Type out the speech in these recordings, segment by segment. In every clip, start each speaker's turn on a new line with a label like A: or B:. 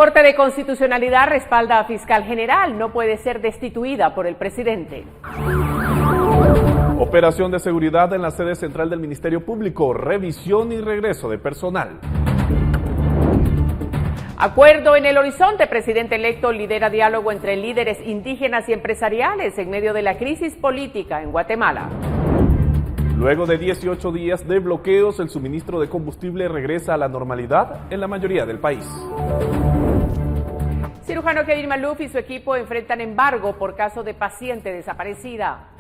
A: Corte de Constitucionalidad respalda a fiscal general, no puede ser destituida por el presidente.
B: Operación de seguridad en la sede central del Ministerio Público, revisión y regreso de personal.
A: Acuerdo en el horizonte, presidente electo lidera diálogo entre líderes indígenas y empresariales en medio de la crisis política en Guatemala.
B: Luego de 18 días de bloqueos, el suministro de combustible regresa a la normalidad en la mayoría del país.
A: Cirujano Kevin Maluf y su equipo enfrentan embargo por caso de paciente desaparecida.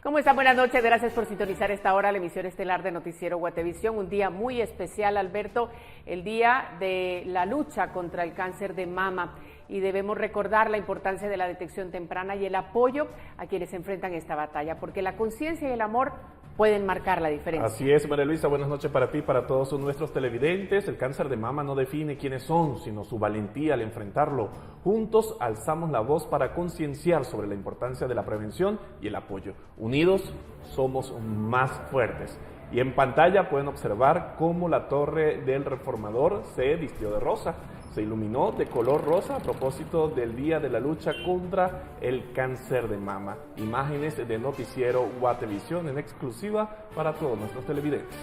A: ¿Cómo están? Buenas noches, gracias por sintonizar esta hora la emisión estelar de Noticiero Guatevisión. Un día muy especial, Alberto, el día de la lucha contra el cáncer de mama. Y debemos recordar la importancia de la detección temprana y el apoyo a quienes enfrentan esta batalla, porque la conciencia y el amor pueden marcar la diferencia.
B: Así es, María Luisa, buenas noches para ti, para todos nuestros televidentes. El cáncer de mama no define quiénes son, sino su valentía al enfrentarlo. Juntos alzamos la voz para concienciar sobre la importancia de la prevención y el apoyo. Unidos somos más fuertes. Y en pantalla pueden observar cómo la torre del Reformador se vistió de rosa. Se iluminó de color rosa a propósito del Día de la Lucha contra el Cáncer de Mama. Imágenes de Noticiero Guatevisión en exclusiva para todos nuestros televidentes.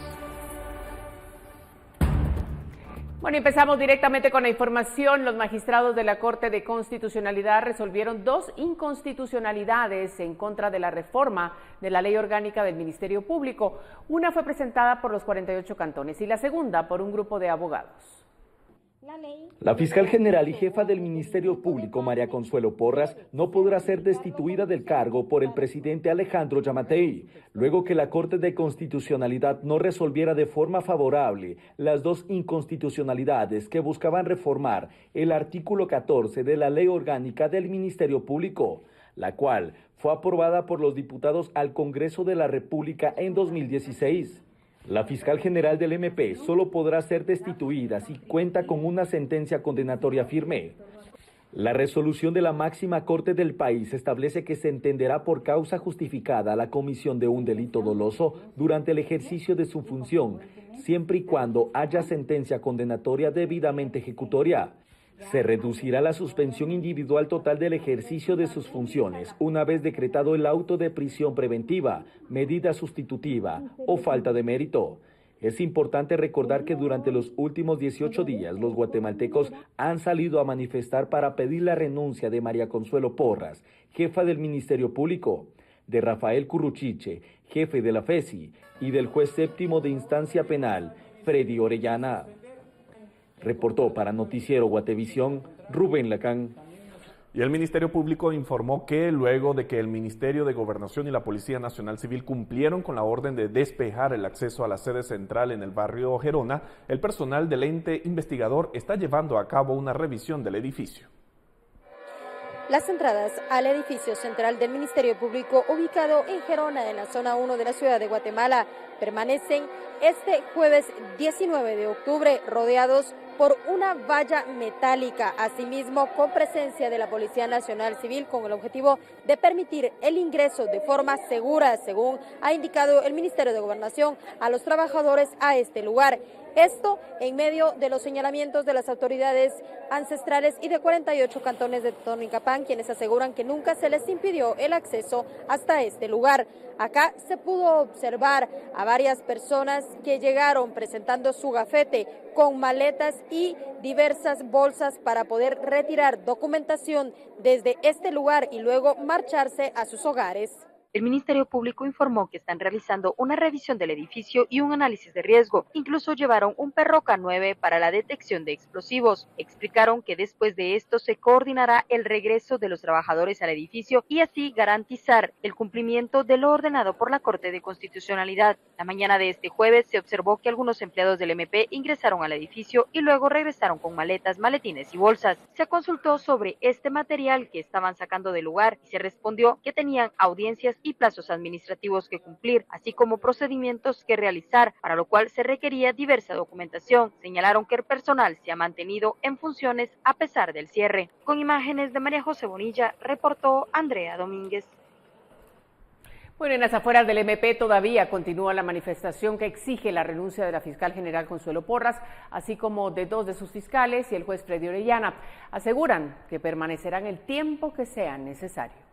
A: Bueno, empezamos directamente con la información. Los magistrados de la Corte de Constitucionalidad resolvieron 2 inconstitucionalidades en contra de la reforma de la Ley Orgánica del Ministerio Público. Una fue presentada por los 48 cantones y la segunda por un grupo de abogados.
C: La fiscal general y jefa del Ministerio Público, María Consuelo Porras, no podrá ser destituida del cargo por el presidente Alejandro Yamatei, luego que la Corte de Constitucionalidad no resolviera de forma favorable las 2 inconstitucionalidades que buscaban reformar el artículo 14 de la Ley Orgánica del Ministerio Público, la cual fue aprobada por los diputados al Congreso de la República en 2016. La fiscal general del MP solo podrá ser destituida si cuenta con una sentencia condenatoria firme. La resolución de la máxima corte del país establece que se entenderá por causa justificada la comisión de un delito doloso durante el ejercicio de su función, siempre y cuando haya sentencia condenatoria debidamente ejecutoria. Se reducirá la suspensión individual total del ejercicio de sus funciones una vez decretado el auto de prisión preventiva, medida sustitutiva o falta de mérito. Es importante recordar que durante los últimos 18 días los guatemaltecos han salido a manifestar para pedir la renuncia de María Consuelo Porras, jefa del Ministerio Público, de Rafael Curruchiche, jefe de la FESI, y del juez séptimo de instancia penal, Freddy Orellana. Reportó para Noticiero Guatevisión, Rubén Lacán.
B: Y el Ministerio Público informó que luego de que el Ministerio de Gobernación y la Policía Nacional Civil cumplieron con la orden de despejar el acceso a la sede central en el barrio Gerona, el personal del ente investigador está llevando a cabo una revisión del edificio.
D: Las entradas al edificio central del Ministerio Público, ubicado en Gerona, en la zona 1 de la ciudad de Guatemala, permanecen este jueves 19 de octubre rodeados por una valla metálica, asimismo con presencia de la Policía Nacional Civil, con el objetivo de permitir el ingreso de forma segura, según ha indicado el Ministerio de Gobernación, a los trabajadores a este lugar. Esto en medio de los señalamientos de las autoridades ancestrales y de 48 cantones de Totonicapán, quienes aseguran que nunca se les impidió el acceso hasta este lugar. Acá se pudo observar a varias personas que llegaron presentando su gafete con maletas y diversas bolsas para poder retirar documentación desde este lugar y luego marcharse a sus hogares.
E: El Ministerio Público informó que están realizando una revisión del edificio y un análisis de riesgo. Incluso llevaron un perro K9 para la detección de explosivos. Explicaron que después de esto se coordinará el regreso de los trabajadores al edificio y así garantizar el cumplimiento de lo ordenado por la Corte de Constitucionalidad. La mañana de este jueves se observó que algunos empleados del MP ingresaron al edificio y luego regresaron con maletas, maletines y bolsas. Se consultó sobre este material que estaban sacando del lugar y se respondió que tenían audiencias y plazos administrativos que cumplir, así como procedimientos que realizar, para lo cual se requería diversa documentación. Señalaron que el personal se ha mantenido en funciones a pesar del cierre. Con imágenes de María José Bonilla, reportó Andrea Domínguez.
A: Bueno, en las afueras del MP todavía continúa la manifestación que exige la renuncia de la fiscal general Consuelo Porras, así como de 2 de sus fiscales y el juez Freddy Orellana. Aseguran que permanecerán el tiempo que sea necesario.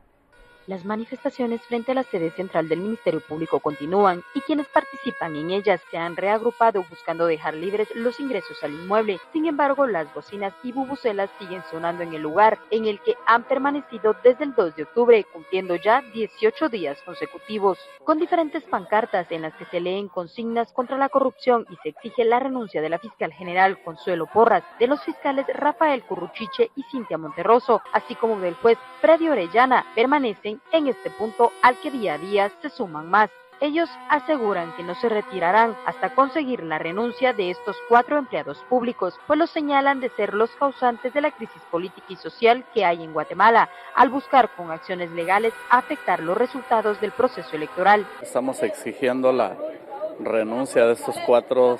E: Las manifestaciones frente a la sede central del Ministerio Público continúan y quienes participan en ellas se han reagrupado buscando dejar libres los ingresos al inmueble. Sin embargo, las bocinas y bubucelas siguen sonando en el lugar en el que han permanecido desde el 2 de octubre, cumpliendo ya 18 días consecutivos, con diferentes pancartas en las que se leen consignas contra la corrupción y se exige la renuncia de la fiscal general Consuelo Porras, de los fiscales Rafael Curruchiche y Cintia Monterroso, así como del juez Freddy Orellana, permanecen en este punto al que día a día se suman más. Ellos aseguran que no se retirarán hasta conseguir la renuncia de estos 4 empleados públicos, pues los señalan de ser los causantes de la crisis política y social que hay en Guatemala, al buscar con acciones legales afectar los resultados del proceso electoral.
F: Estamos exigiendo la renuncia de estos 4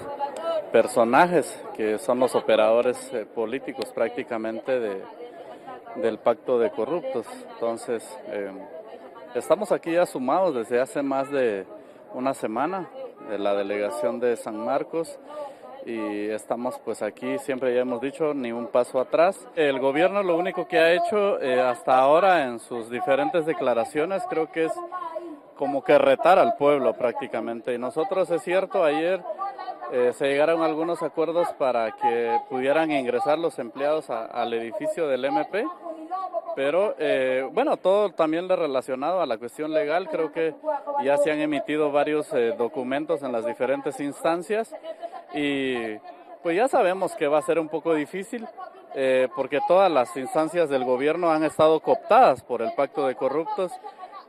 F: personajes que son los operadores políticos prácticamente del pacto de corruptos. Entonces, estamos aquí ya sumados desde hace más de una semana de la delegación de San Marcos y estamos pues aquí, siempre ya hemos dicho, ni un paso atrás. El gobierno lo único que ha hecho hasta ahora en sus diferentes declaraciones creo que es como que retar al pueblo prácticamente. Y nosotros, es cierto, ayer se llegaron algunos acuerdos para que pudieran ingresar los empleados al edificio del MP, pero bueno, todo también relacionado a la cuestión legal. Creo que ya se han emitido varios documentos en las diferentes instancias y pues ya sabemos que va a ser un poco difícil porque todas las instancias del gobierno han estado cooptadas por el pacto de corruptos.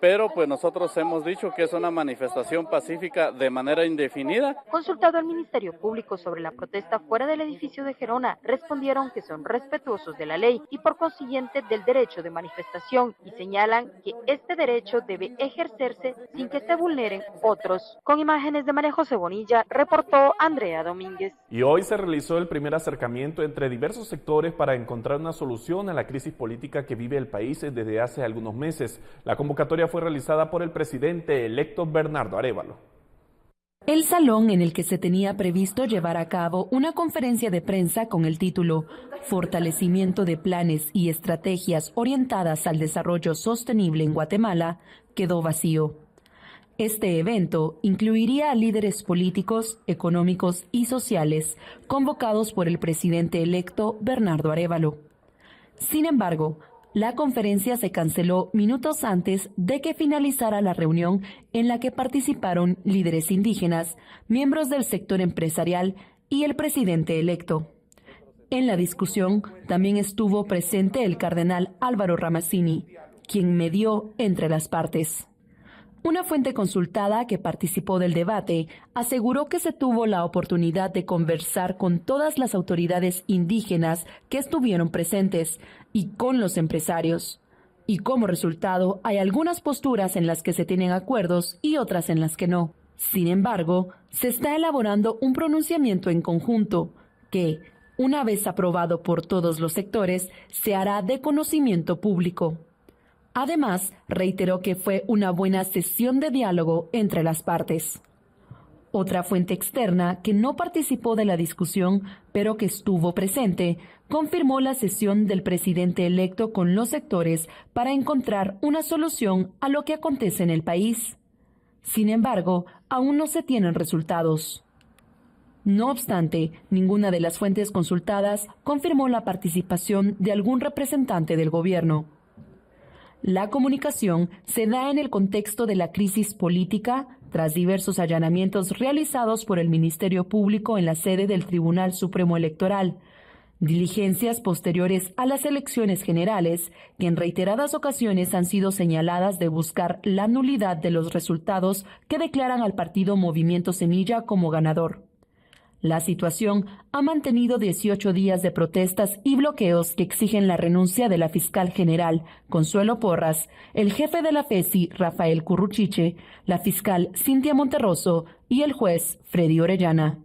F: Pero pues nosotros hemos dicho que es una manifestación pacífica de manera indefinida.
E: Consultado al Ministerio Público sobre la protesta fuera del edificio de Gerona, respondieron que son respetuosos de la ley y por consiguiente del derecho de manifestación y señalan que este derecho debe ejercerse sin que se vulneren otros. Con imágenes de María José Bonilla, reportó Andrea Domínguez.
B: Y hoy se realizó el primer acercamiento entre diversos sectores para encontrar una solución a la crisis política que vive el país desde hace algunos meses. La convocatoria fue realizada por el presidente electo Bernardo Arévalo.
G: El salón en el que se tenía previsto llevar a cabo una conferencia de prensa con el título Fortalecimiento de planes y estrategias orientadas al desarrollo sostenible en Guatemala quedó vacío. Este evento incluiría a líderes políticos, económicos y sociales convocados por el presidente electo Bernardo Arévalo. Sin embargo, la conferencia se canceló minutos antes de que finalizara la reunión en la que participaron líderes indígenas, miembros del sector empresarial y el presidente electo. En la discusión también estuvo presente el cardenal Álvaro Ramazzini, quien medió entre las partes. Una fuente consultada que participó del debate aseguró que se tuvo la oportunidad de conversar con todas las autoridades indígenas que estuvieron presentes y con los empresarios. Y como resultado, hay algunas posturas en las que se tienen acuerdos y otras en las que no. Sin embargo, se está elaborando un pronunciamiento en conjunto que, una vez aprobado por todos los sectores, se hará de conocimiento público. Además, reiteró que fue una buena sesión de diálogo entre las partes. Otra fuente externa, que no participó de la discusión, pero que estuvo presente, confirmó la sesión del presidente electo con los sectores para encontrar una solución a lo que acontece en el país. Sin embargo, aún no se tienen resultados. No obstante, ninguna de las fuentes consultadas confirmó la participación de algún representante del gobierno. La comunicación se da en el contexto de la crisis política tras diversos allanamientos realizados por el Ministerio Público en la sede del Tribunal Supremo Electoral, diligencias posteriores a las elecciones generales que en reiteradas ocasiones han sido señaladas de buscar la nulidad de los resultados que declaran al partido Movimiento Semilla como ganador. La situación ha mantenido 18 días de protestas y bloqueos que exigen la renuncia de la fiscal general Consuelo Porras, el jefe de la FESI Rafael Curruchiche, la fiscal Cintia Monterroso y el juez Freddy Orellana.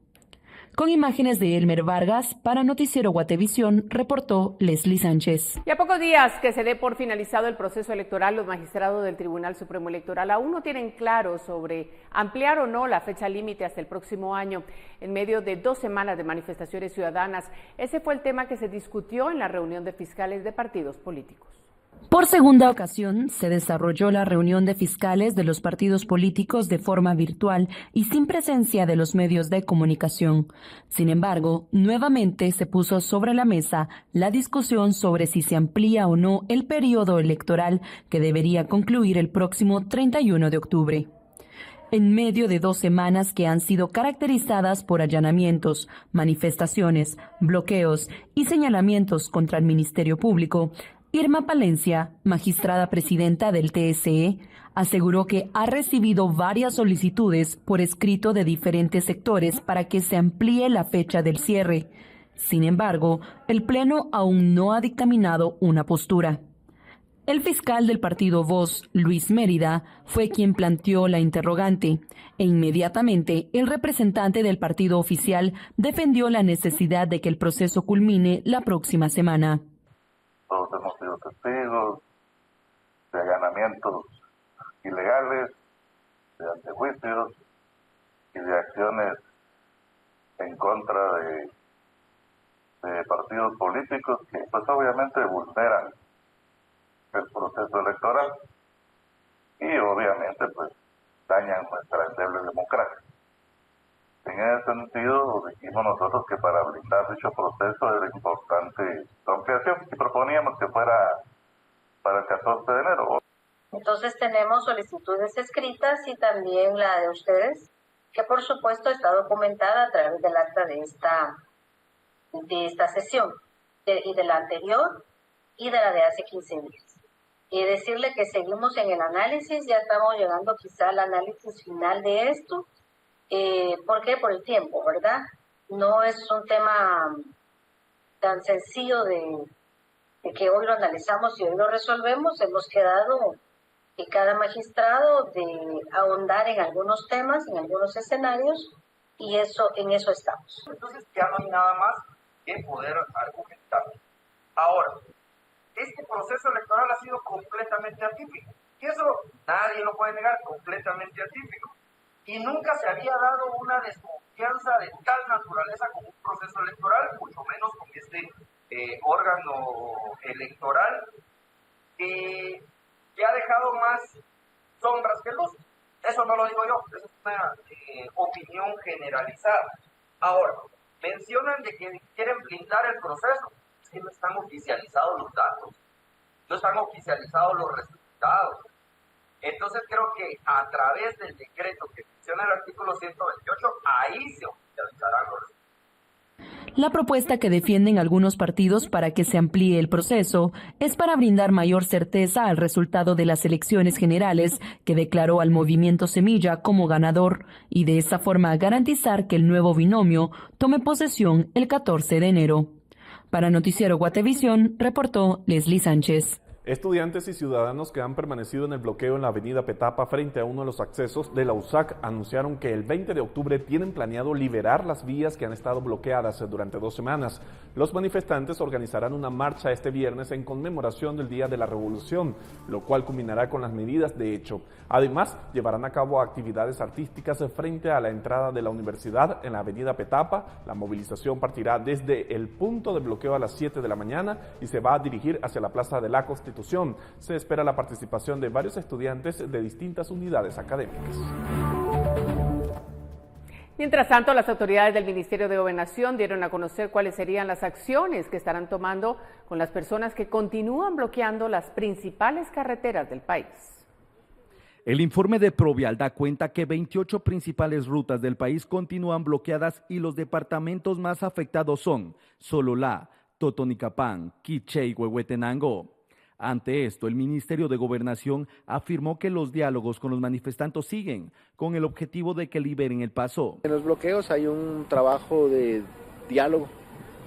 G: Con imágenes de Elmer Vargas, para Noticiero Guatevisión, reportó Leslie Sánchez.
A: Y a pocos días que se dé por finalizado el proceso electoral, los magistrados del Tribunal Supremo Electoral aún no tienen claro sobre ampliar o no la fecha límite hasta el próximo año. En medio de 2 semanas de manifestaciones ciudadanas, ese fue el tema que se discutió en la reunión de fiscales de partidos políticos.
G: Por segunda ocasión, se desarrolló la reunión de fiscales de los partidos políticos de forma virtual y sin presencia de los medios de comunicación. Sin embargo, nuevamente se puso sobre la mesa la discusión sobre si se amplía o no el periodo electoral que debería concluir el próximo 31 de octubre. En medio de 2 semanas que han sido caracterizadas por allanamientos, manifestaciones, bloqueos y señalamientos contra el Ministerio Público, Irma Palencia, magistrada presidenta del TSE, aseguró que ha recibido varias solicitudes por escrito de diferentes sectores para que se amplíe la fecha del cierre. Sin embargo, el Pleno aún no ha dictaminado una postura. El fiscal del partido Voz, Luis Mérida, fue quien planteó la interrogante e inmediatamente el representante del partido oficial defendió la necesidad de que el proceso culmine la próxima semana.
H: Todos hemos sido testigos de allanamientos ilegales, de antejuicios y de acciones en contra de partidos políticos que pues obviamente vulneran el proceso electoral y obviamente pues dañan nuestra endeble democracia. En ese sentido, dijimos nosotros que para blindar dicho proceso era importante su ampliación y proponíamos que fuera para el 14 de enero.
I: Entonces tenemos solicitudes escritas y también la de ustedes, que por supuesto está documentada a través del acta de esta sesión, y de la anterior y de la de hace 15 días. Y decirle que seguimos en el análisis, ya estamos llegando quizá al análisis final de esto. ¿Por qué? Por el tiempo, ¿verdad? No es un tema tan sencillo de que hoy lo analizamos y hoy lo resolvemos. Hemos quedado que cada magistrado de ahondar en algunos temas, en algunos escenarios, y en eso estamos.
J: Entonces ya no hay nada más que poder argumentar. Ahora, este proceso electoral ha sido completamente atípico. Y eso nadie lo puede negar, completamente atípico. Y nunca se había dado una desconfianza de tal naturaleza como un proceso electoral, mucho menos con este órgano electoral que ha dejado más sombras que luz. Eso no lo digo yo, eso es una opinión generalizada. Ahora, mencionan de que quieren blindar el proceso. Es que no están oficializados los datos, no están oficializados los resultados. Entonces creo que a través del decreto que menciona el artículo 128, ahí se oficializarán los resultados.
G: La propuesta que defienden algunos partidos para que se amplíe el proceso es para brindar mayor certeza al resultado de las elecciones generales que declaró al Movimiento Semilla como ganador y de esa forma garantizar que el nuevo binomio tome posesión el 14 de enero. Para Noticiero Guatevisión, reportó Leslie Sánchez.
B: Estudiantes y ciudadanos que han permanecido en el bloqueo en la avenida Petapa frente a uno de los accesos de la USAC anunciaron que el 20 de octubre tienen planeado liberar las vías que han estado bloqueadas durante 2 semanas. Los manifestantes organizarán una marcha este viernes en conmemoración del Día de la Revolución, lo cual culminará con las medidas de hecho. Además, llevarán a cabo actividades artísticas frente a la entrada de la universidad en la avenida Petapa. La movilización partirá desde el punto de bloqueo a las 7 de la mañana y se va a dirigir hacia la Plaza de la Constitución. Se espera la participación de varios estudiantes de distintas unidades académicas.
A: Mientras tanto, las autoridades del Ministerio de Gobernación dieron a conocer cuáles serían las acciones que estarán tomando con las personas que continúan bloqueando las principales carreteras del país.
C: El informe de Provial da cuenta que 28 principales rutas del país continúan bloqueadas y los departamentos más afectados son Sololá, Totonicapán, Quiché y Huehuetenango. Ante esto, el Ministerio de Gobernación afirmó que los diálogos con los manifestantes siguen, con el objetivo de que liberen el paso.
K: En los bloqueos hay un trabajo de diálogo,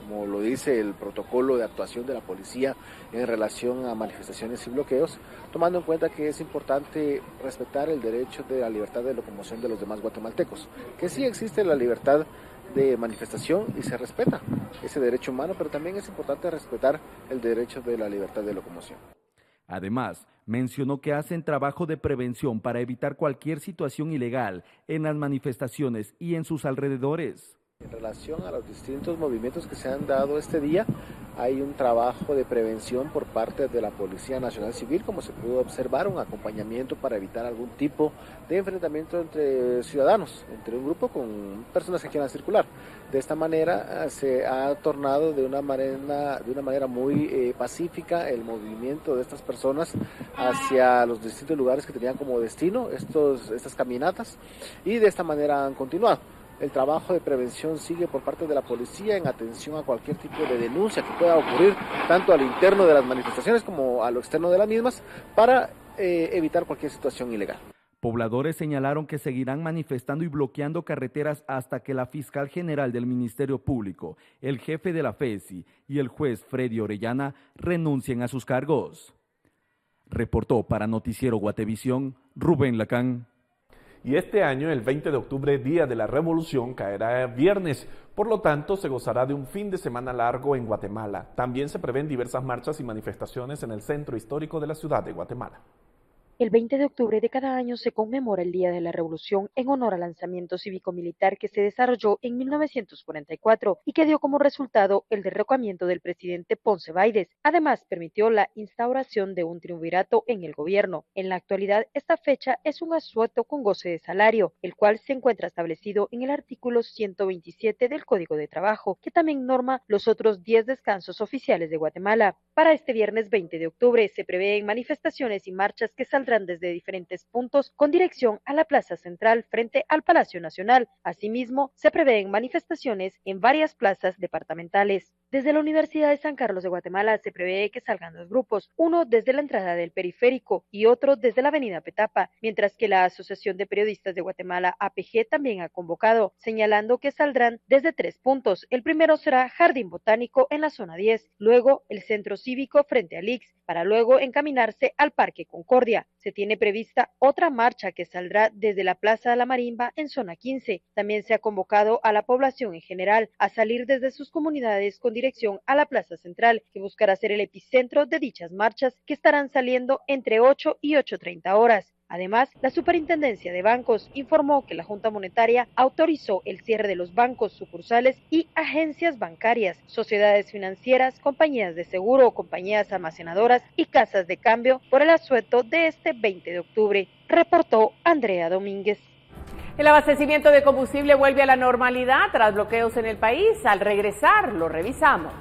K: como lo dice el protocolo de actuación de la policía en relación a manifestaciones y bloqueos, tomando en cuenta que es importante respetar el derecho de la libertad de locomoción de los demás guatemaltecos, que sí existe la libertad de manifestación y se respeta ese derecho humano, pero también es importante respetar el derecho de la libertad de locomoción.
C: Además, mencionó que hacen trabajo de prevención para evitar cualquier situación ilegal en las manifestaciones y en sus alrededores.
K: En relación a los distintos movimientos que se han dado este día, hay un trabajo de prevención por parte de la Policía Nacional Civil, como se pudo observar, un acompañamiento para evitar algún tipo de enfrentamiento entre ciudadanos, entre un grupo con personas que quieran circular. De esta manera se ha tornado de una manera muy pacífica el movimiento de estas personas hacia los distintos lugares que tenían como destino estas caminatas, y de esta manera han continuado. El trabajo de prevención sigue por parte de la policía en atención a cualquier tipo de denuncia que pueda ocurrir tanto al interno de las manifestaciones como a lo externo de las mismas para evitar cualquier situación ilegal.
C: Pobladores señalaron que seguirán manifestando y bloqueando carreteras hasta que la fiscal general del Ministerio Público, el jefe de la FESI y el juez Freddy Orellana renuncien a sus cargos. Reportó para Noticiero Guatevisión, Rubén Lacán.
B: Y este año, el 20 de octubre, Día de la Revolución, caerá viernes. Por lo tanto, se gozará de un fin de semana largo en Guatemala. También se prevén diversas marchas y manifestaciones en el centro histórico de la ciudad de Guatemala.
E: El 20 de octubre de cada año se conmemora el Día de la Revolución en honor al lanzamiento cívico-militar que se desarrolló en 1944 y que dio como resultado el derrocamiento del presidente Ponce Baides. Además, permitió la instauración de un triunvirato en el gobierno. En la actualidad, esta fecha es un asueto con goce de salario, el cual se encuentra establecido en el artículo 127 del Código de Trabajo, que también norma los otros 10 descansos oficiales de Guatemala. Para este viernes 20 de octubre se prevén manifestaciones y marchas que saldrán desde diferentes puntos con dirección a la Plaza Central frente al Palacio Nacional. Asimismo, se prevén manifestaciones en varias plazas departamentales. Desde la Universidad de San Carlos de Guatemala se prevé que salgan dos grupos, uno desde la entrada del Periférico y otro desde la Avenida Petapa, mientras que la Asociación de Periodistas de Guatemala, APG, también ha convocado, señalando que saldrán desde 3 puntos. El primero será Jardín Botánico en la zona 10, luego el Centro Cívico frente al IX, para luego encaminarse al Parque Concordia. Se tiene prevista otra marcha que saldrá desde la Plaza de la Marimba en zona 15. También se ha convocado a la población en general a salir desde sus comunidades con dirección a la Plaza Central, que buscará ser el epicentro de dichas marchas que estarán saliendo entre 8 y 8:30 horas. Además, la Superintendencia de Bancos informó que la Junta Monetaria autorizó el cierre de los bancos, sucursales y agencias bancarias, sociedades financieras, compañías de seguro, compañías almacenadoras y casas de cambio por el asueto de este 20 de octubre, reportó Andrea Domínguez.
A: El abastecimiento de combustible vuelve a la normalidad tras bloqueos en el país. Al regresar, lo revisamos.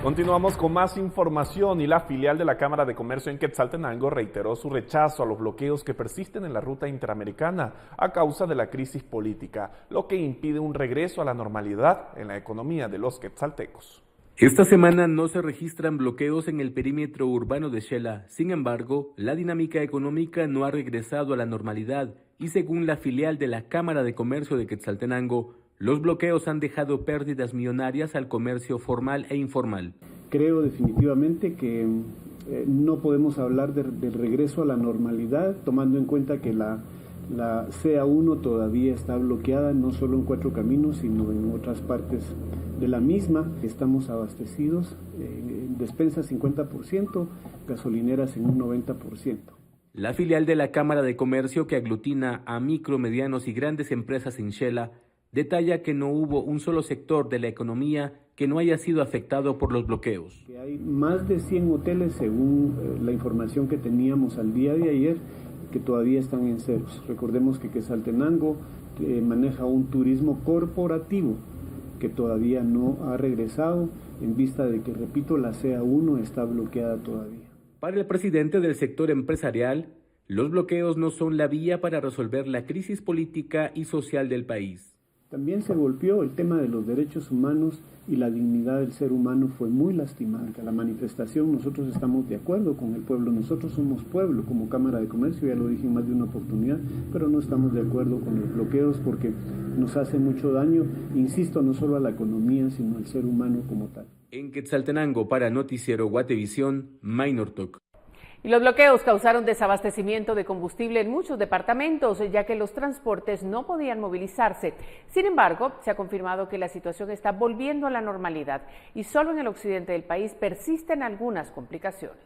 B: Continuamos con más información y la filial de la Cámara de Comercio en Quetzaltenango reiteró su rechazo a los bloqueos que persisten en la ruta interamericana a causa de la crisis política, lo que impide un regreso a la normalidad en la economía de los quetzaltecos.
L: Esta semana no se registran bloqueos en el perímetro urbano de Xela. Sin embargo, la dinámica económica no ha regresado a la normalidad y según la filial de la Cámara de Comercio de Quetzaltenango, los bloqueos han dejado pérdidas millonarias al comercio formal e informal.
M: Creo definitivamente que no podemos hablar del regreso a la normalidad, tomando en cuenta que la CA1 todavía está bloqueada, no solo en Cuatro Caminos, sino en otras partes de la misma. Estamos abastecidos, en despensas 50%, gasolineras en un 90%.
L: La filial de la Cámara de Comercio, que aglutina a micro, medianos y grandes empresas en Xela, detalla que no hubo un solo sector de la economía que no haya sido afectado por los bloqueos.
M: Hay más de 100 hoteles, según la información que teníamos al día de ayer, que todavía están en ceros. Recordemos que Quetzaltenango maneja un turismo corporativo que todavía no ha regresado, en vista de que, repito, la CA1 está bloqueada todavía.
L: Para el presidente del sector empresarial, los bloqueos no son la vía para resolver la crisis política y social del país.
M: También se golpeó el tema de los derechos humanos y la dignidad del ser humano fue muy lastimante. La manifestación, nosotros estamos de acuerdo con el pueblo, nosotros somos pueblo como Cámara de Comercio, ya lo dije en más de una oportunidad, pero no estamos de acuerdo con los bloqueos porque nos hace mucho daño, insisto, no solo a la economía, sino al ser humano como tal.
L: En Quetzaltenango, para Noticiero Guatevisión, Minor Talk.
A: Y los bloqueos causaron desabastecimiento de combustible en muchos departamentos, ya que los transportes no podían movilizarse. Sin embargo, se ha confirmado que la situación está volviendo a la normalidad y solo en el occidente del país persisten algunas complicaciones.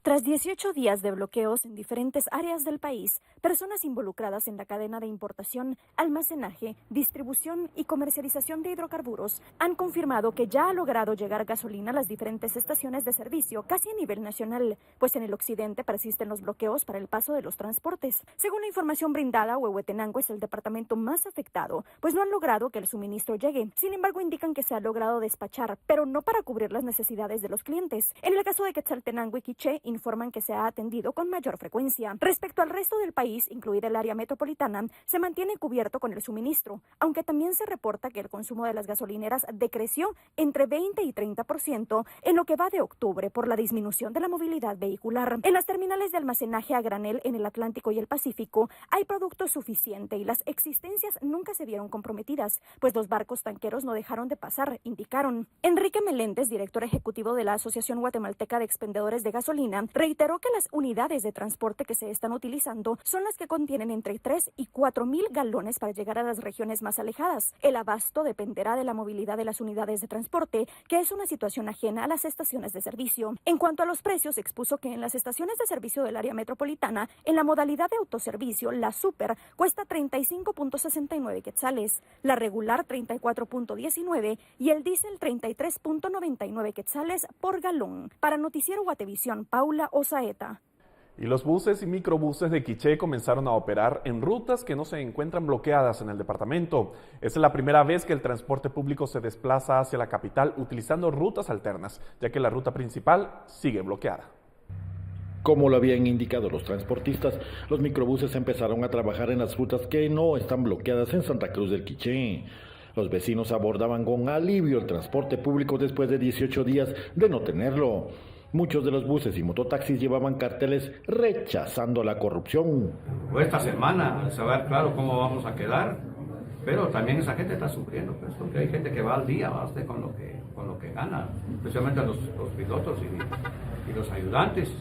N: Tras 18 días de bloqueos en diferentes áreas del país, personas involucradas en la cadena de importación, almacenaje, distribución y comercialización de hidrocarburos han confirmado que ya ha logrado llegar gasolina a las diferentes estaciones de servicio casi a nivel nacional, pues en el occidente persisten los bloqueos para el paso de los transportes. Según la información brindada, Huehuetenango es el departamento más afectado, pues no han logrado que el suministro llegue. Sin embargo, indican que se ha logrado despachar, pero no para cubrir las necesidades de los clientes. En el caso de Quetzaltenango y Quiché, informan que se ha atendido con mayor frecuencia. Respecto al resto del país, incluida el área metropolitana, se mantiene cubierto con el suministro, aunque también se reporta que el consumo de las gasolineras decreció entre 20 y 30% en lo que va de octubre por la disminución de la movilidad vehicular. En las terminales de almacenaje a granel en el Atlántico y el Pacífico hay producto suficiente y las existencias nunca se vieron comprometidas, pues los barcos tanqueros no dejaron de pasar, indicaron. Enrique Meléndez, director ejecutivo de la Asociación Guatemalteca de Expendedores de Gasolina, reiteró que las unidades de transporte que se están utilizando son las que contienen entre 3 y 4 mil galones para llegar a las regiones más alejadas. El abasto dependerá de la movilidad de las unidades de transporte, que es una situación ajena a las estaciones de servicio. En cuanto a los precios, expuso que en las estaciones de servicio del área metropolitana, en la modalidad de autoservicio, la Super cuesta 35.69 quetzales, la regular 34.19 y el diésel 33.99 quetzales por galón. Para Noticiero Guatevisión, Paula Osaeta.
B: Y los buses y microbuses de Quiché comenzaron a operar en rutas que no se encuentran bloqueadas en el departamento. Es la primera vez que el transporte público se desplaza hacia la capital utilizando rutas alternas, ya que la ruta principal sigue bloqueada.
O: Como lo habían indicado los transportistas, los microbuses empezaron a trabajar en las rutas que no están bloqueadas en Santa Cruz del Quiché. Los vecinos abordaban con alivio el transporte público después de 18 días de no tenerlo. Muchos de los buses y mototaxis llevaban carteles rechazando la corrupción.
P: Esta semana se va a ver claro cómo vamos a quedar, pero también esa gente está sufriendo, pues, porque hay gente que va al día, va usted con lo que gana, especialmente los pilotos y los ayudantes.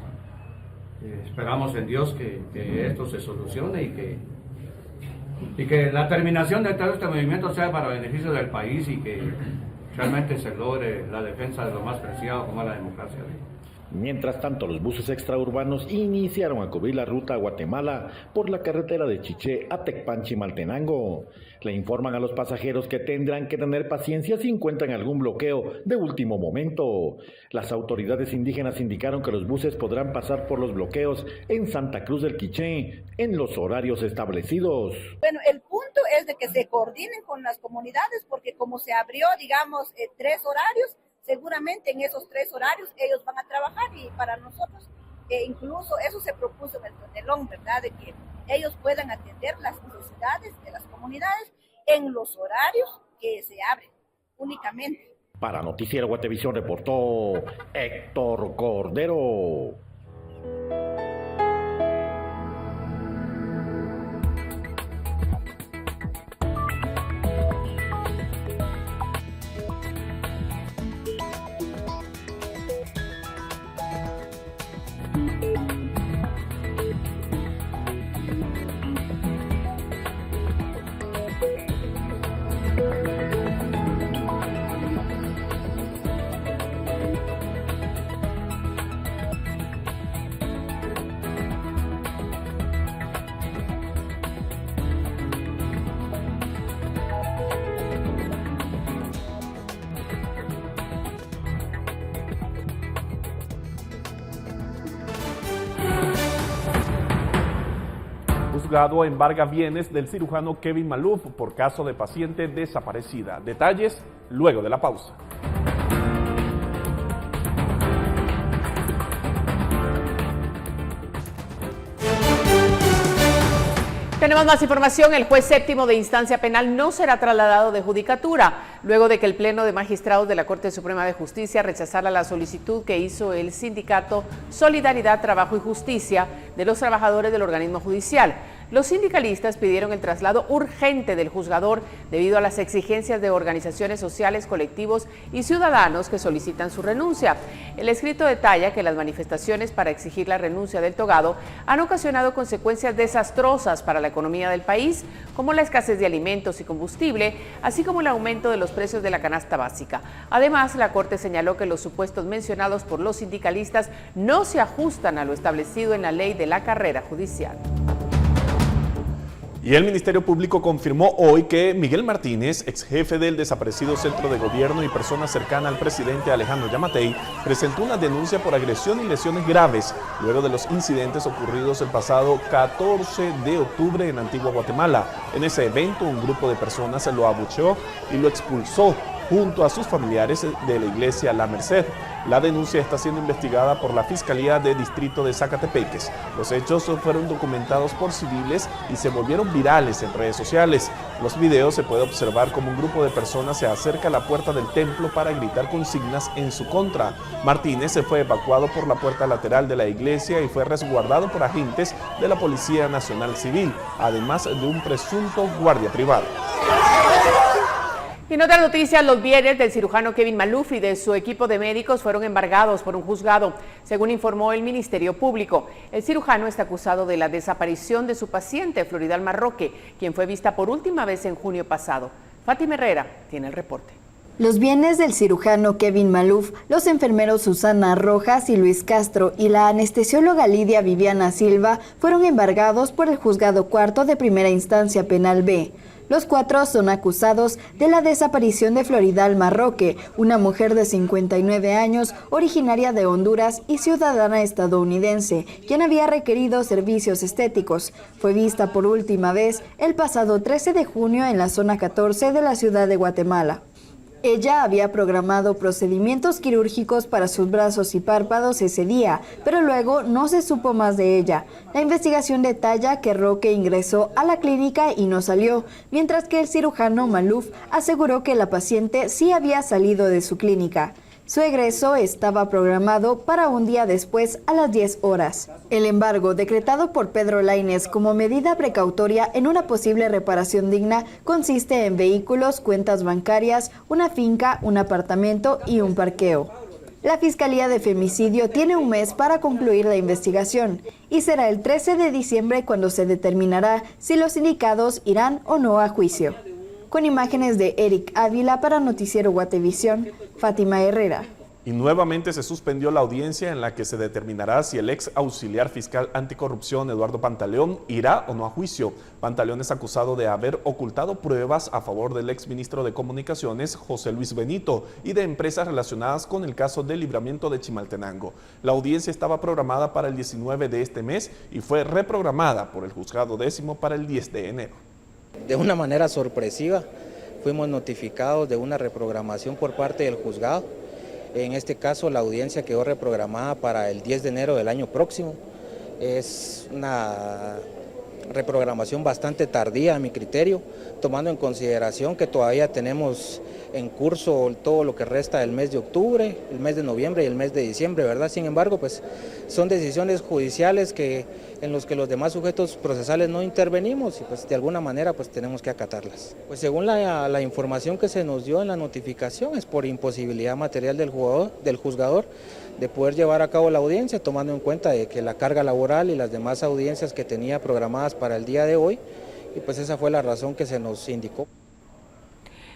P: Esperamos en Dios que esto se solucione y que la terminación de todo este movimiento sea para beneficio del país y que realmente se logre la defensa de lo más preciado como es la democracia.
O: Mientras tanto, los buses extraurbanos iniciaron a cubrir la ruta a Guatemala por la carretera de Chiché a Tecpanchi-Maltenango. Le informan a los pasajeros que tendrán que tener paciencia si encuentran algún bloqueo de último momento. Las autoridades indígenas indicaron que los buses podrán pasar por los bloqueos en Santa Cruz del Quiché en los horarios establecidos.
Q: Bueno, el punto es de que se coordinen con las comunidades porque como se abrió, digamos, 3 horarios, seguramente en esos 3 horarios ellos van a trabajar y para nosotros incluso eso se propuso en el tonelón, ¿verdad? De que ellos puedan atender las necesidades de las comunidades en los horarios que se abren únicamente.
O: Para Noticiero Guatevisión reportó Héctor Cordero.
B: Juzgado embarga bienes del cirujano Kevin Maluf por caso de paciente desaparecida. Detalles luego de la pausa.
A: Tenemos más información. El juez séptimo de instancia penal no será trasladado de judicatura, luego de que el Pleno de Magistrados de la Corte Suprema de Justicia rechazara la solicitud que hizo el sindicato Solidaridad, Trabajo y Justicia de los trabajadores del organismo judicial. Los sindicalistas pidieron el traslado urgente del juzgador debido a las exigencias de organizaciones sociales, colectivos y ciudadanos que solicitan su renuncia. El escrito detalla que las manifestaciones para exigir la renuncia del togado han ocasionado consecuencias desastrosas para la economía del país, como la escasez de alimentos y combustible, así como el aumento de los precios de la canasta básica. Además, la Corte señaló que los supuestos mencionados por los sindicalistas no se ajustan a lo establecido en la ley de la carrera judicial.
B: Y el Ministerio Público confirmó hoy que Miguel Martínez, ex jefe del desaparecido Centro de Gobierno y persona cercana al presidente Alejandro Yamatei, presentó una denuncia por agresión y lesiones graves luego de los incidentes ocurridos el pasado 14 de octubre en Antigua Guatemala. En ese evento, un grupo de personas se lo abucheó y lo expulsó junto a sus familiares de la iglesia La Merced. La denuncia está siendo investigada por la Fiscalía de Distrito de Zacatepeques. Los hechos fueron documentados por civiles y se volvieron virales en redes sociales. Los videos se puede observar como un grupo de personas se acerca a la puerta del templo para gritar consignas en su contra. Martínez se fue evacuado por la puerta lateral de la iglesia y fue resguardado por agentes de la Policía Nacional Civil, además de un presunto guardia privado.
A: Y en otras noticias, los bienes del cirujano Kevin Maluf y de su equipo de médicos fueron embargados por un juzgado, según informó el Ministerio Público. El cirujano está acusado de la desaparición de su paciente, Floridal Marroque, quien fue vista por última vez en junio pasado. Fátima Herrera tiene el reporte.
R: Los bienes del cirujano Kevin Maluf, los enfermeros Susana Rojas y Luis Castro y la anestesióloga Lidia Viviana Silva fueron embargados por el Juzgado Cuarto de Primera Instancia Penal B. Los cuatro son acusados de la desaparición de Floridal Marroque, una mujer de 59 años, originaria de Honduras y ciudadana estadounidense, quien había requerido servicios estéticos. Fue vista por última vez el pasado 13 de junio en la zona 14 de la ciudad de Guatemala. Ella había programado procedimientos quirúrgicos para sus brazos y párpados ese día, pero luego no se supo más de ella. La investigación detalla que Roque ingresó a la clínica y no salió, mientras que el cirujano Maluf aseguró que la paciente sí había salido de su clínica. Su egreso estaba programado para un día después a las 10 horas. El embargo, decretado por Pedro Lainez como medida precautoria en una posible reparación digna, consiste en vehículos, cuentas bancarias, una finca, un apartamento y un parqueo. La Fiscalía de Femicidio tiene un mes para concluir la investigación y será el 13 de diciembre cuando se determinará si los indicados irán o no a juicio. Con imágenes de Eric Ávila para Noticiero Guatevisión, Fátima Herrera.
B: Y nuevamente se suspendió la audiencia en la que se determinará si el ex auxiliar fiscal anticorrupción Eduardo Pantaleón irá o no a juicio. Pantaleón es acusado de haber ocultado pruebas a favor del ex ministro de Comunicaciones José Luis Benito y de empresas relacionadas con el caso del libramiento de Chimaltenango. La audiencia estaba programada para el 19 de este mes y fue reprogramada por el Juzgado 10º para el 10 de enero.
S: De una manera sorpresiva fuimos notificados de una reprogramación por parte del juzgado. En este caso la audiencia quedó reprogramada para el 10 de enero del año próximo. Es una reprogramación bastante tardía a mi criterio, tomando en consideración que todavía tenemos en curso todo lo que resta del mes de octubre, el mes de noviembre y el mes de diciembre, ¿verdad? Sin embargo, pues son decisiones judiciales en los que los demás sujetos procesales no intervenimos y pues de alguna manera pues tenemos que acatarlas. Pues según la información que se nos dio en la notificación es por imposibilidad material del juzgador de poder llevar a cabo la audiencia, tomando en cuenta de que la carga laboral y las demás audiencias que tenía programadas para el día de hoy, y pues esa fue la razón que se nos indicó.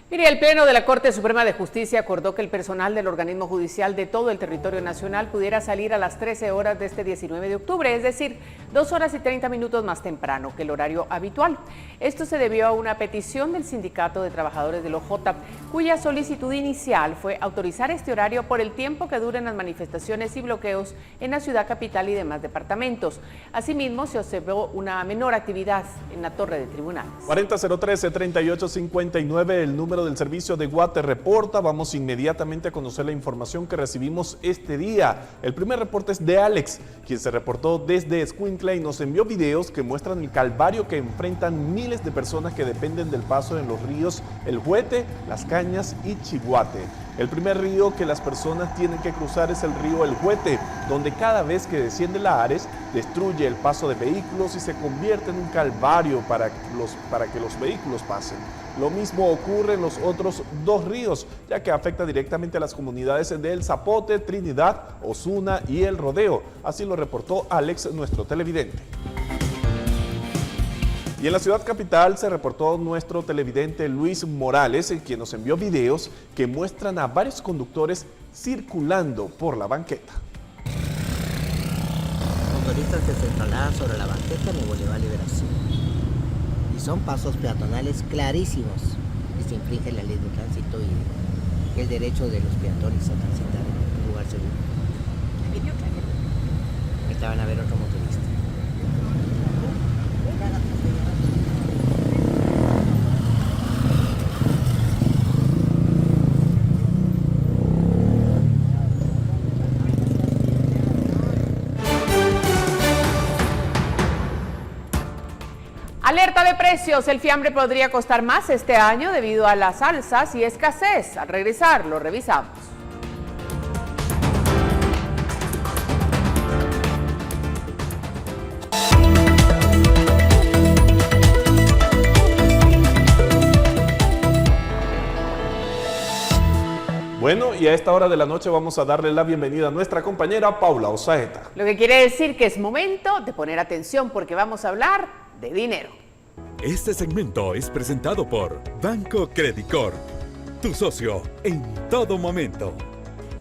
A: Mire, el Pleno de la Corte Suprema de Justicia acordó que el personal del organismo judicial de todo el territorio nacional pudiera salir a las 13 horas de este 19 de octubre, es decir, 2 horas y 30 minutos más temprano que el horario habitual. Esto se debió a una petición del Sindicato de Trabajadores del OJ, cuya solicitud inicial fue autorizar este horario por el tiempo que duren las manifestaciones y bloqueos en la ciudad capital y demás departamentos. Asimismo, se observó una menor actividad en la torre de tribunales.
B: 40 013 3859, el número noticiero del servicio de Guate Reporta. Vamos inmediatamente a conocer la información que recibimos este día. El primer reporte es de Alex, quien se reportó desde Escuintla y nos envió videos que muestran el calvario que enfrentan miles de personas que dependen del paso en los ríos El Huete, Las Cañas y Chiguate. El primer río que las personas tienen que cruzar es el río El Huete, donde cada vez que desciende la Ares, destruye el paso de vehículos y se convierte en un calvario para que los vehículos pasen. Lo mismo ocurre en los otros dos ríos, ya que afecta directamente a las comunidades de El Zapote, Trinidad, Osuna y El Rodeo. Así lo reportó Alex, nuestro televidente. Y en la ciudad capital se reportó nuestro televidente Luis Morales, quien nos envió videos que muestran a varios conductores circulando por la banqueta.
T: Motoristas que se trasladan sobre la banqueta en el Bolívar Liberación. Y son pasos peatonales clarísimos que se infringe la ley de tránsito y el derecho de los peatones a transitar en un lugar seguro. Ahorita van a ver otro motorista.
A: Alerta de precios, el fiambre podría costar más este año debido a las alzas y escasez. Al regresar lo revisamos.
B: Bueno, y a esta hora de la noche vamos a darle la bienvenida a nuestra compañera Paula Osaeta.
A: Lo que quiere decir que es momento de poner atención porque vamos a hablar de dinero.
U: Este segmento es presentado por Banco Credicor, tu socio en todo momento.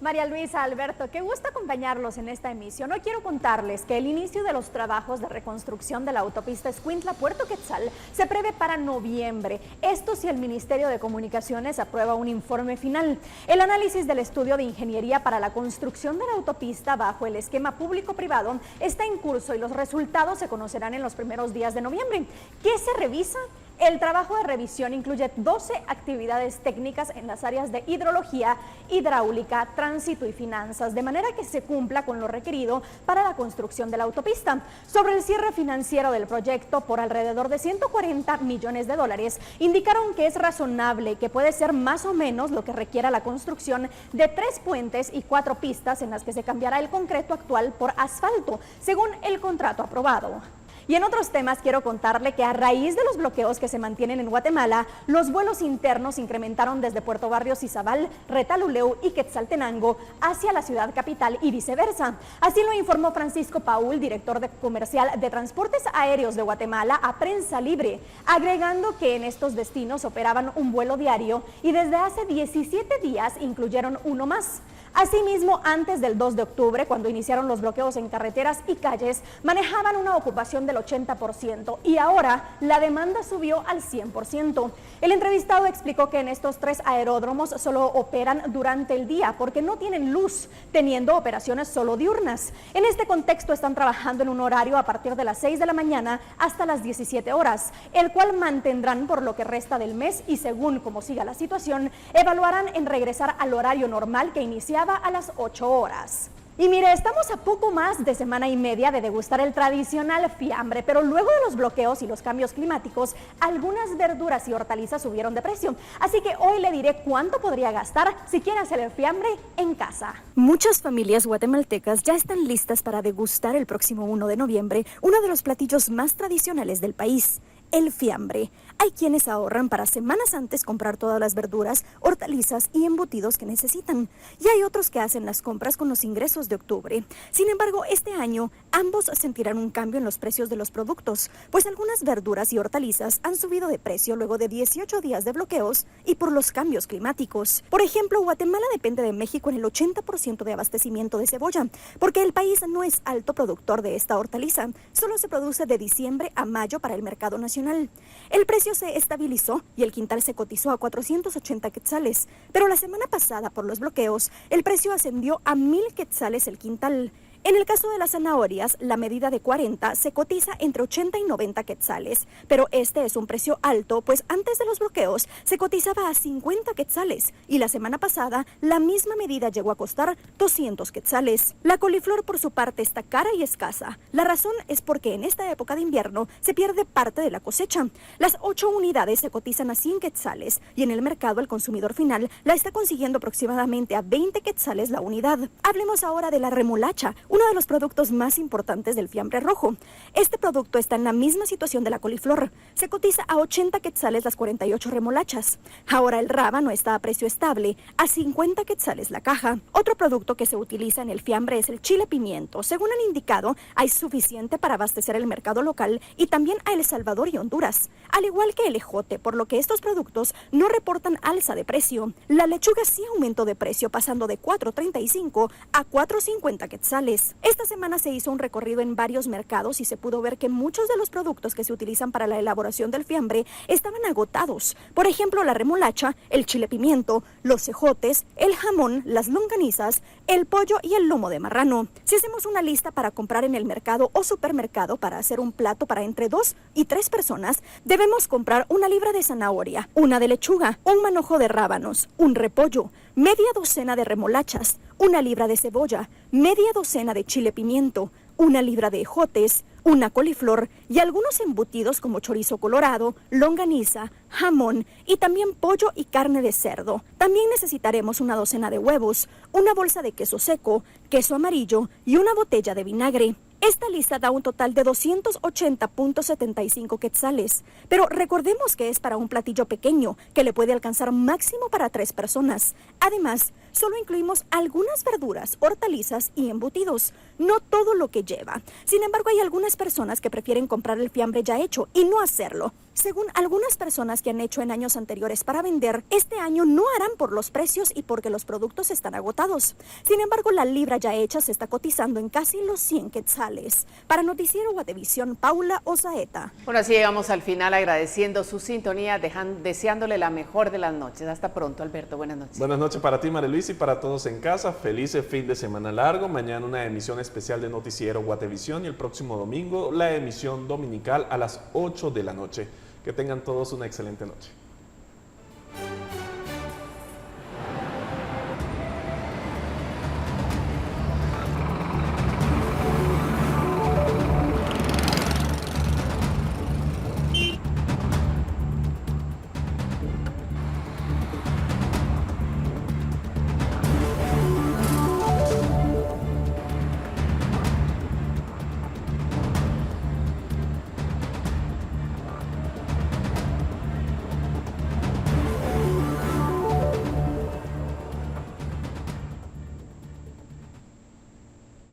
N: María Luisa, Alberto, qué gusto acompañarlos en esta emisión. Hoy quiero contarles que el inicio de los trabajos de reconstrucción de la autopista Escuintla-Puerto Quetzal se prevé para noviembre. Esto si el Ministerio de Comunicaciones aprueba un informe final. El análisis del estudio de ingeniería para la construcción de la autopista bajo el esquema público-privado está en curso y los resultados se conocerán en los primeros días de noviembre. ¿Qué se revisa? El trabajo de revisión incluye 12 actividades técnicas en las áreas de hidrología, hidráulica, tránsito y finanzas, de manera que se cumpla con lo requerido para la construcción de la autopista. Sobre el cierre financiero del proyecto por alrededor de 140 millones de dólares, indicaron que es razonable, que puede ser más o menos lo que requiera la construcción de 3 puentes y 4 pistas en las que se cambiará el concreto actual por asfalto, según el contrato aprobado. Y en otros temas quiero contarle que a raíz de los bloqueos que se mantienen en Guatemala, los vuelos internos incrementaron desde Puerto Barrios, Izabal, Retaluleu y Quetzaltenango hacia la ciudad capital y viceversa. Así lo informó Francisco Paul, director comercial de Transportes Aéreos de Guatemala, a Prensa Libre, agregando que en estos destinos operaban un vuelo diario y desde hace 17 días incluyeron uno más. Asimismo, antes del 2 de octubre, cuando iniciaron los bloqueos en carreteras y calles, manejaban una ocupación del 80% y ahora la demanda subió al 100%. El entrevistado explicó que en estos 3 aeródromos solo operan durante el día porque no tienen luz, teniendo operaciones solo diurnas. En este contexto están trabajando en un horario a partir de las 6 de la mañana hasta las 17 horas, el cual mantendrán por lo que resta del mes y según como siga la situación, evaluarán en regresar al horario normal que iniciaba a las 8 horas. Y mire, estamos a poco más de semana y media de degustar el tradicional fiambre, pero luego de los bloqueos y los cambios climáticos, algunas verduras y hortalizas subieron de precio. Así que hoy le diré cuánto podría gastar si quiere hacer el fiambre en casa. Muchas familias guatemaltecas ya están listas para degustar el próximo 1 de noviembre uno de los platillos más tradicionales del país, el fiambre. Hay quienes ahorran para semanas antes comprar todas las verduras, hortalizas y embutidos que necesitan. Y hay otros que hacen las compras con los ingresos de octubre. Sin embargo, este año ambos sentirán un cambio en los precios de los productos, pues algunas verduras y hortalizas han subido de precio luego de 18 días de bloqueos y por los cambios climáticos. Por ejemplo, Guatemala depende de México en el 80% de abastecimiento de cebolla, porque el país no es alto productor de esta hortaliza. Solo se produce de diciembre a mayo para el mercado nacional. El precio se estabilizó y el quintal se cotizó a 480 quetzales, pero la semana pasada por los bloqueos el precio ascendió a 1000 quetzales el quintal. En el caso de las zanahorias, la medida de 40 se cotiza entre 80 y 90 quetzales, pero este es un precio alto, pues antes de los bloqueos se cotizaba a 50 quetzales y la semana pasada la misma medida llegó a costar 200 quetzales. La coliflor por su parte está cara y escasa. La razón es porque en esta época de invierno se pierde parte de la cosecha. Las 8 unidades se cotizan a 100 quetzales y en el mercado el consumidor final la está consiguiendo aproximadamente a 20 quetzales la unidad. Hablemos ahora de la remolacha, uno de los productos más importantes del fiambre rojo. Este producto está en la misma situación de la coliflor. Se cotiza a 80 quetzales las 48 remolachas. Ahora el rábano está a precio estable, a 50 quetzales la caja. Otro producto que se utiliza en el fiambre es el chile pimiento. Según han indicado, hay suficiente para abastecer el mercado local y también a El Salvador y Honduras, al igual que el ejote, por lo que estos productos no reportan alza de precio. La lechuga sí aumentó de precio, pasando de 4.35 a 4.50 quetzales. Esta semana se hizo un recorrido en varios mercados y se pudo ver que muchos de los productos que se utilizan para la elaboración del fiambre estaban agotados. Por ejemplo, la remolacha, el chile pimiento, los ejotes, el jamón, las longanizas, el pollo y el lomo de marrano. Si hacemos una lista para comprar en el mercado o supermercado para hacer un plato para entre 2 y 3 personas, debemos comprar una libra de zanahoria, una de lechuga, un manojo de rábanos, un repollo, media docena de remolachas, una libra de cebolla, media docena de chile pimiento, una libra de ejotes, una coliflor y algunos embutidos como chorizo colorado, longaniza, jamón y también pollo y carne de cerdo. También necesitaremos una docena de huevos, una bolsa de queso seco, queso amarillo y una botella de vinagre. Esta lista da un total de 280.75 quetzales, pero recordemos que es para un platillo pequeño que le puede alcanzar máximo para 3 personas. Además, solo incluimos algunas verduras, hortalizas y embutidos, no todo lo que lleva. Sin embargo, hay algunas personas que prefieren comprar el fiambre ya hecho y no hacerlo. Según algunas personas que han hecho en años anteriores para vender, este año no harán por los precios y porque los productos están agotados. Sin embargo, la libra ya hecha se está cotizando en casi los 100 quetzales. Para Noticiero Guatevisión, Paula Osaeta.
A: Bueno, así llegamos al final agradeciendo su sintonía, deseándole la mejor de las noches. Hasta pronto, Alberto. Buenas noches.
B: Buenas noches para ti, María Luisa, y para todos en casa. Feliz fin de semana largo. Mañana una emisión especial de Noticiero Guatevisión y el próximo domingo la emisión dominical a las 8 de la noche. Que tengan todos una excelente noche.